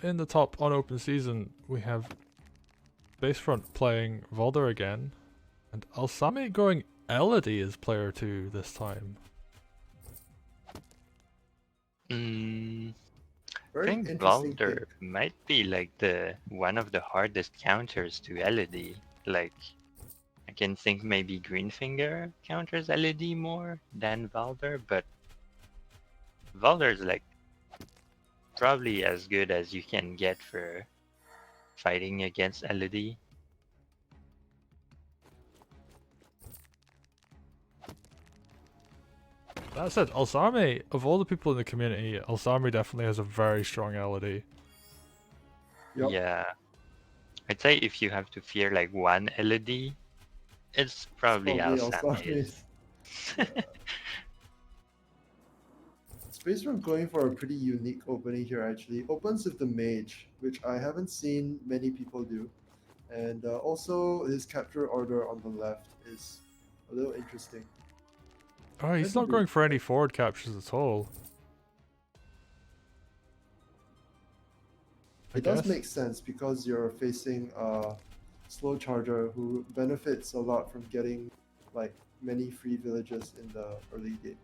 in the top on open season, we have Spacefront playing Valder again, and Alsame going Elodie as player 2 this time. I Very think interesting Valder pick. might be like the one of the hardest counters to LED. Like, I can think maybe Greenfinger counters LED more than Valder, but Valder's like probably as good as you can get for fighting against LED. That said, Alsame, of all the people in the community, Alsame definitely has a very strong Elodie. Yep. Yeah. I'd say if you have to fear like one LED, it's probably Alsame's. Spacefront going for a pretty unique opening here actually. Opens with the mage, which I haven't seen many people do. And also his capture order on the left is a little interesting. Oh, he's not going for any forward captures at all. It does make sense because you're facing a slow charger who benefits a lot from getting like many free villages in the early game.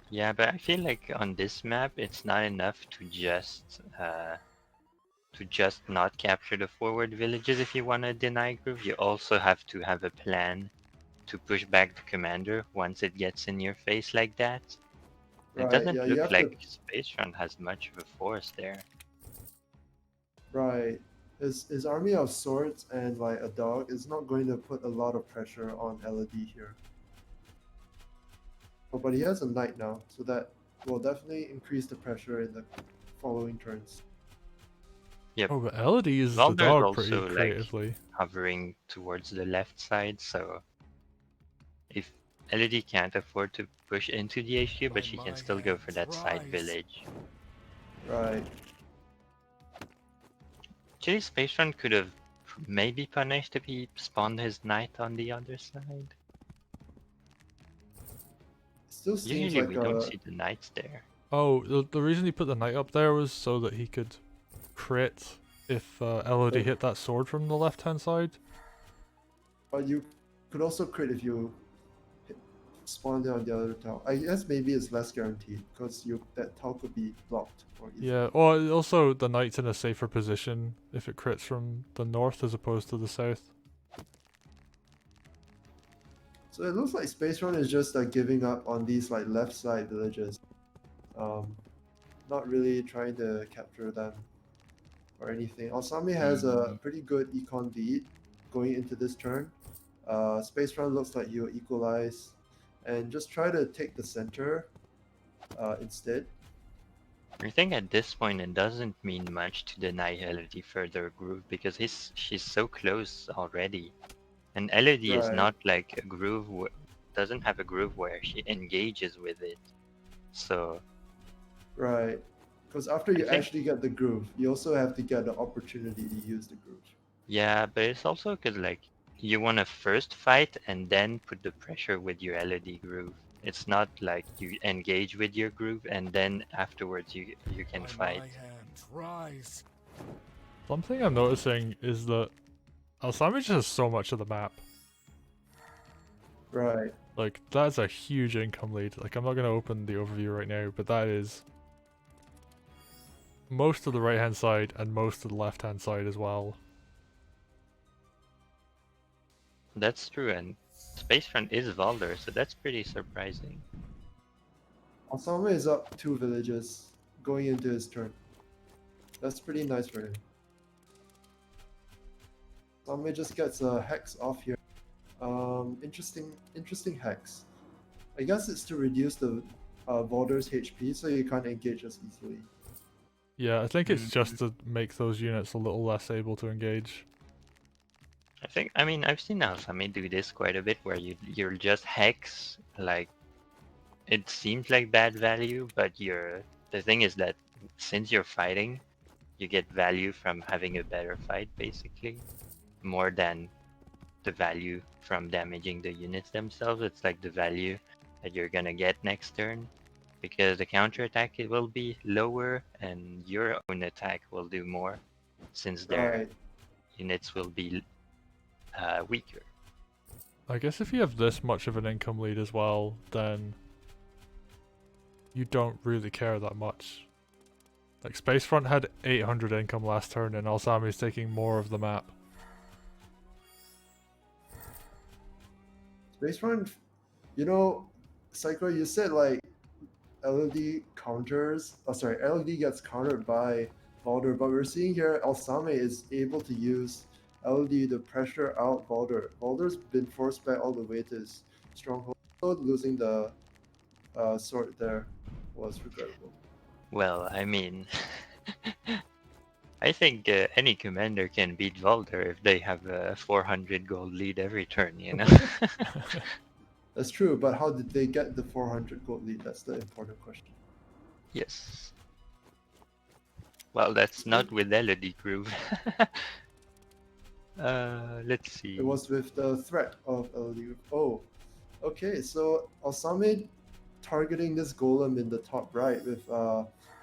Yeah, but I feel like on this map, it's not enough to just not capture the forward villages if you want to deny groove. You also have to have a plan to push back the commander once it gets in your face like that. It doesn't look like Spacefront has much of a force there. Right. His army of swords and like a dog is not going to put a lot of pressure on LED here. Oh, but he has a knight now, so that will definitely increase the pressure in the following turns. Yep. Oh, but Elodie uses the dog pretty creatively. Like, hovering towards the left side, so if LED can't afford to push into the HQ, but she can still go for that side village. Right. Actually, Spacefront could have maybe punished if he spawned his knight on the other side. Still seems Usually like we don't see the knights there. Oh, the reason he put the knight up there was so that he could crit if Elodie hit that sword from the left hand side. But you could also crit if you spawned it on the other tile. I guess maybe it's less guaranteed because that tile could be blocked. Yeah, or also the knight's in a safer position if it crits from the north as opposed to the south. So it looks like Spacefront is just giving up on these like left side villages. Not really trying to capture them or anything. Alsame has a pretty good econ lead going into this turn. Spacefront looks like he'll equalize and just try to take the center instead. I think at this point it doesn't mean much to deny LED further groove because she's so close already. And LED is not like a groove, doesn't have a groove where she engages with it. So. Right. Because after you actually get the groove, you also have to get the opportunity to use the groove. Yeah, but it's also because like you want to first fight and then put the pressure with your LED groove. It's not like you engage with your groove and then afterwards you can fight. Something I'm noticing is that Alsame just has so much of the map. Right. Like, that's a huge income lead. Like, I'm not going to open the overview right now, but that is most of the right hand side and most of the left hand side as well. That's true, and Spacefront is Valder, so that's pretty surprising. Alsame is up 2 villages going into his turn. That's pretty nice for him. Alsame just gets a hex off here. Interesting hex. I guess it's to reduce the Valder's HP so you can't engage as easily. Yeah, I think it's just to make those units a little less able to engage. I mean, I've seen Alsame do this quite a bit where you're just hex, like, it seems like bad value, but the thing is that since you're fighting, you get value from having a better fight, basically, more than the value from damaging the units themselves. It's like the value that you're gonna get next turn, because the counter attack it will be lower and your own attack will do more since their Right. units will be weaker. I guess if you have this much of an income lead as well, then you don't really care that much. Like Spacefront had 800 income last turn and Alsame is taking more of the map. Spacefront, you know, Saikoya, you said like LED counters. Oh, sorry, LED gets countered by Baldur, but we're seeing here Alsame is able to use LED to pressure out Baldur. Baldur's been forced back all the way to his stronghold. Losing the sword there was regrettable. Well, I mean, I think any commander can beat Valder if they have a 400 gold lead every turn, you know? That's true, but how did they get the 400 gold lead? That's the important question. Yes. Well, that's not with LED Groove. Let's see. It was with the threat of LED. Oh, okay. So Alsame targeting this golem in the top right with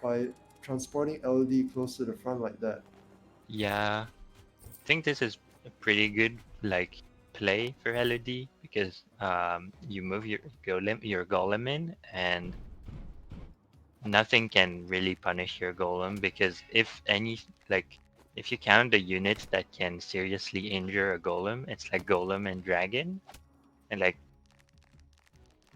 by transporting LED close to the front like that. Yeah, I think this is a pretty good like play for LED because you move your golem in and nothing can really punish your golem because if you count the units that can seriously injure a golem, it's like golem and dragon. And like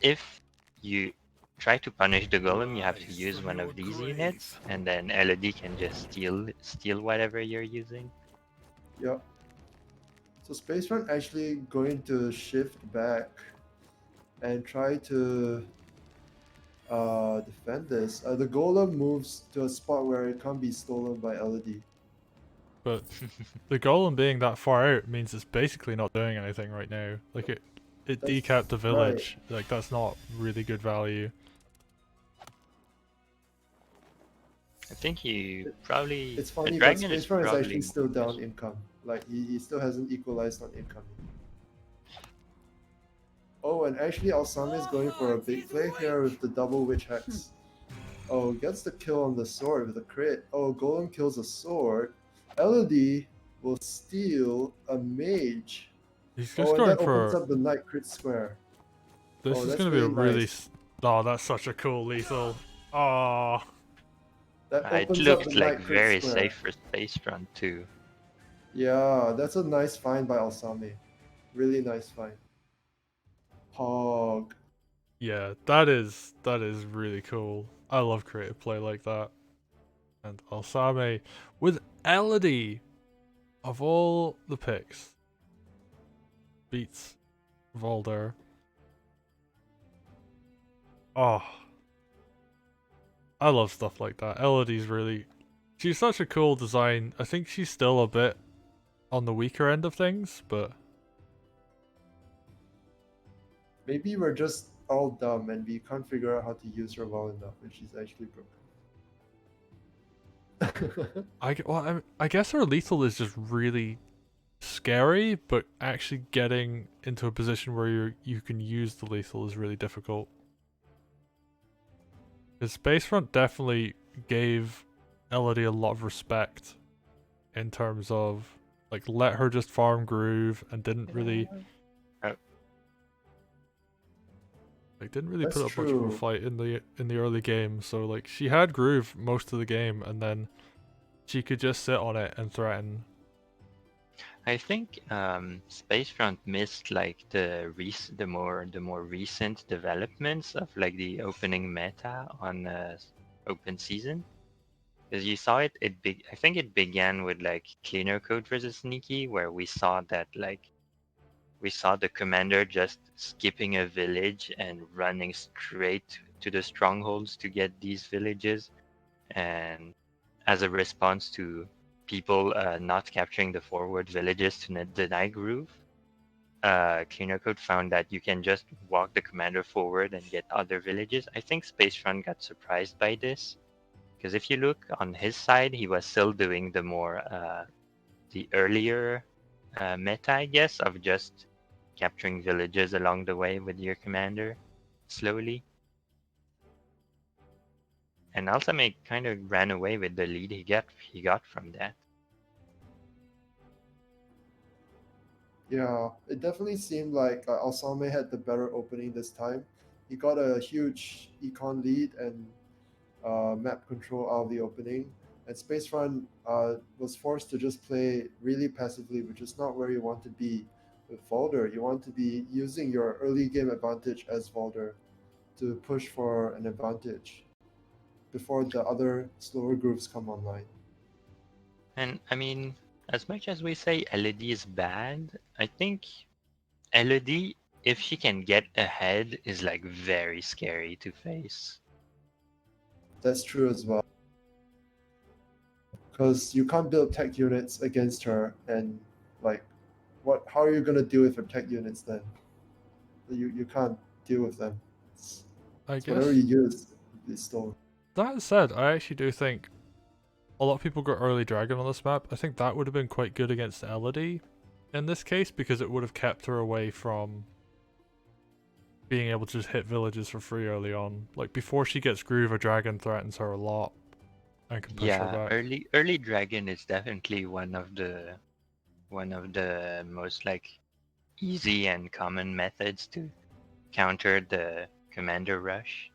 if you try to punish the golem, you have to use one of these units and then LED can just steal whatever you're using. Yep. So Spacefront actually going to shift back and try to defend this. The golem moves to a spot where it can't be stolen by LED. But the golem being that far out means it's basically not doing anything right now. Like it That's decapped the village. Like that's not really good value. I think you probably It's funny, the but dragon is Spacefront is probably actually still more down efficient. income. Like he still hasn't equalized on income. Oh, and actually Alsame is going for a big play here with the double witch hex. Oh, gets the kill on the sword with a crit. Oh, golem kills a sword. LED will steal a mage. He's just Oh, and going that opens for. up the knight crit square. This Oh, is that's going to be a really really. nice. Oh, that's such a cool lethal. Oh, That It opens up the looked like knight crit very square. safe for Spacefront too. Yeah, that's a nice find by Alsame. Really nice find. Hog. yeah, that is really cool. I love creative play like that. And Alsame with Elodie of all the picks beats Volder. Oh, I love stuff like that. Elodie's really, she's such a cool design. I think she's still a bit on the weaker end of things, but Maybe we're just all dumb and we can't figure out how to use her well enough and she's actually broken. I guess her lethal is just really scary, but actually getting into a position where you can use the lethal is really difficult. Because Spacefront definitely gave Elodie a lot of respect in terms of like let her just farm Groove and didn't really That's put up much of a true. fight in the early game. So like she had Groove most of the game and then she could just sit on it and threaten. I think Spacefront missed like the more recent developments of like the opening meta on open season. Because you saw it, I think it began with like cleaner code versus sneaky, where we saw that we saw the commander just skipping a village and running straight to the strongholds to get these villages, and as a response to people not capturing the forward villages to deny Groove, Cleaner Code found that you can just walk the commander forward and get other villages. I think Spacefront got surprised by this, because if you look on his side, he was still doing the earlier meta, I guess, of just capturing villages along the way with your commander slowly. And Alsame kind of ran away with the lead he got from that. Yeah, it definitely seemed like Alsame had the better opening this time. He got a huge econ lead and map control out of the opening, and Spacefront was forced to just play really passively, which is not where you want to be with Volder. You want to be using your early game advantage as Volder to push for an advantage before the other slower groups come online. And I mean, as much as we say Elodie is bad, I think Elodie, if she can get ahead, is like very scary to face. That's true as well. Because you can't build tech units against her, and like, what? How are you gonna deal with her tech units then? You can't deal with them. I It's whatever guess you use is stolen. that said, I actually do think a lot of people got early dragon on this map. I think that would have been quite good against Elodie in this case because it would have kept her away from being able to just hit villages for free early on. Like before she gets groove, a dragon threatens her a lot and can push her Yeah, back. early dragon is definitely one of the most like easy and common methods to counter the commander rush.